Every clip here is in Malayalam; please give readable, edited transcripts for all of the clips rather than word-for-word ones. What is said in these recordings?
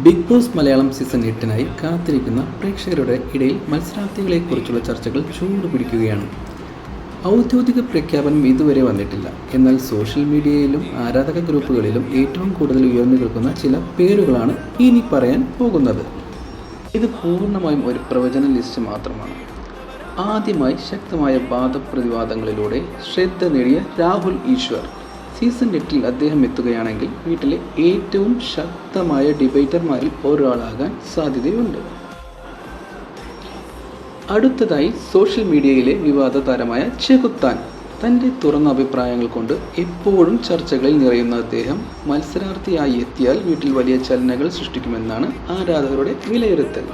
ബിഗ് ബോസ് മലയാളം സീസൺ 8 കാത്തിരിക്കുന്ന പ്രേക്ഷകരുടെ ഇടയിൽ മത്സരാർത്ഥികളെക്കുറിച്ചുള്ള ചർച്ചകൾ ചൂടുപിടിക്കുകയാണ്. ഔദ്യോഗിക പ്രഖ്യാപനം ഇതുവരെ വന്നിട്ടില്ല. എന്നാൽ സോഷ്യൽ മീഡിയയിലും ആരാധക ഗ്രൂപ്പുകളിലും ഏറ്റവും കൂടുതൽ ഉയർന്നു നിൽക്കുന്ന ചില പേരുകളാണ് ഇനി പറയാൻ പോകുന്നത്. ഇത് പൂർണ്ണമായും ഒരു പ്രവചന ലിസ്റ്റ് മാത്രമാണ്. ആദ്യമായി ശക്തമായ വാദപ്രതിവാദങ്ങളിലൂടെ ശ്രദ്ധ നേടിയ രാഹുൽ ഈശ്വർ. സീസൺ 8 അദ്ദേഹം എത്തുകയാണെങ്കിൽ വീട്ടിലെ ഏറ്റവും ശക്തമായ ഡിബേറ്റർമാരിൽ ഒരാളാകാൻ സാധ്യതയുണ്ട്. അടുത്തതായി സോഷ്യൽ മീഡിയയിലെ വിവാദ താരമായ ചെകുത്താൻ. തൻ്റെ തുറന്ന അഭിപ്രായങ്ങൾ കൊണ്ട് എപ്പോഴും ചർച്ചകളിൽ നിറയുന്ന അദ്ദേഹം മത്സരാർത്ഥിയായി എത്തിയാൽ വീട്ടിൽ വലിയ ചലനങ്ങൾ സൃഷ്ടിക്കുമെന്നാണ് ആരാധകരുടെ വിലയിരുത്തൽ.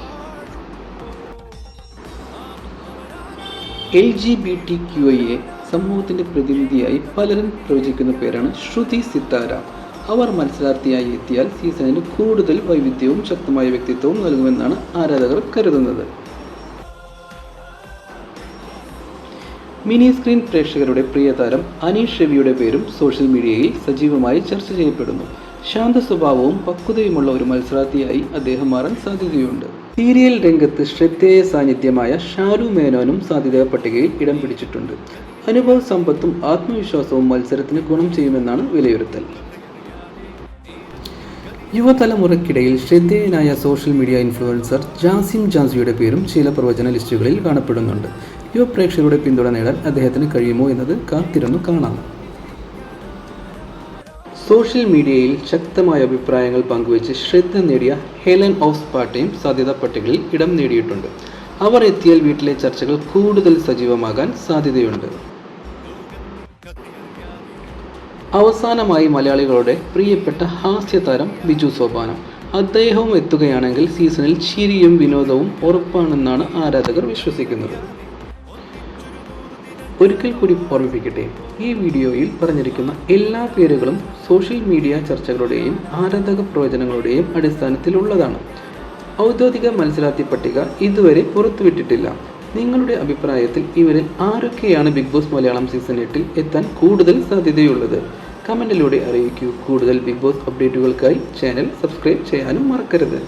LGBTQIA സമൂഹത്തിൻ്റെ പ്രതിനിധിയായി പലരും പ്രവചിക്കുന്ന പേരാണ് ശ്രുതി സിത്താര. അവർ മത്സരാർത്ഥിയായി എത്തിയാൽ സീസണിന് കൂടുതൽ വൈവിധ്യവും ശക്തമായ വ്യക്തിത്വവും നൽകുമെന്നാണ് ആരാധകർ കരുതുന്നത്. മിനി സ്ക്രീൻ പ്രേക്ഷകരുടെ പ്രിയതാരം അനീഷ് രവിയുടെ പേരും സോഷ്യൽ മീഡിയയിൽ സജീവമായി ചർച്ച ചെയ്യപ്പെടുന്നു. ശാന്ത സ്വഭാവവും പക്വതയുമുള്ള ഒരു മത്സരാർത്ഥിയായി അദ്ദേഹം മാറാൻ സാധ്യതയുണ്ട്. സീരിയൽ രംഗത്ത് ശ്രദ്ധേയ സാന്നിധ്യമായ ഷാരു മേനോനും സാധ്യതാ പട്ടികയിൽ ഇടം പിടിച്ചിട്ടുണ്ട്. അനുഭവ സമ്പത്തും ആത്മവിശ്വാസവും മത്സരത്തിന് ഗുണം ചെയ്യുമെന്നാണ് വിലയിരുത്തൽ. യുവതലമുറയ്ക്കിടയിൽ ശ്രദ്ധേയനായ സോഷ്യൽ മീഡിയ ഇൻഫ്ലുവൻസർ ജാസിം ജാസിയുടെ പേരും ചില പ്രവചന ലിസ്റ്റുകളിൽ കാണപ്പെടുന്നുണ്ട്. യുവ പ്രേക്ഷകരുടെ പിന്തുണ നേടാൻ അദ്ദേഹത്തിന് കഴിയുമോ എന്നത് കാത്തിരുന്നു കാണാം. സോഷ്യൽ മീഡിയയിൽ ശക്തമായ അഭിപ്രായങ്ങൾ പങ്കുവച്ച് ശ്രദ്ധ നേടിയ ഹെലൻ ഓഫ് സ്പാർട്ടയും സാധ്യതാ പട്ടികയിൽ ഇടം നേടിയിട്ടുണ്ട്. അവർ എത്തിയാൽ വീട്ടിലെ ചർച്ചകൾ കൂടുതൽ സജീവമാകാൻ സാധ്യതയുണ്ട്. അവസാനമായി മലയാളികളുടെ പ്രിയപ്പെട്ട ഹാസ്യതാരം ബിജു സോപാനം. അദ്ദേഹവും എത്തുകയാണെങ്കിൽ സീസണിൽ ചിരിയും വിനോദവും ഉറപ്പാണെന്നാണ് ആരാധകർ വിശ്വസിക്കുന്നത്. ഒരിക്കൽ കൂടി ഓർമ്മിപ്പിക്കട്ടെ, ഈ വീഡിയോയിൽ പറഞ്ഞിരിക്കുന്ന എല്ലാ പേരുകളും സോഷ്യൽ മീഡിയ ചർച്ചകളുടെയും ആരാധക പ്രവചനങ്ങളുടെയും അടിസ്ഥാനത്തിലുള്ളതാണ്. ഔദ്യോഗിക മത്സരാർത്ഥി പട്ടിക ഇതുവരെ പുറത്തുവിട്ടിട്ടില്ല. നിങ്ങളുടെ അഭിപ്രായത്തിൽ ഇവരിൽ ആരൊക്കെയാണ് ബിഗ് ബോസ് മലയാളം സീസൺ 8 എത്താൻ കൂടുതൽ സാധ്യതയുള്ളത്? കമൻറ്റിലൂടെ അറിയിക്കൂ. കൂടുതൽ ബിഗ് ബോസ് അപ്ഡേറ്റുകൾക്കായി ചാനൽ സബ്സ്ക്രൈബ് ചെയ്യാനും മറക്കരുത്.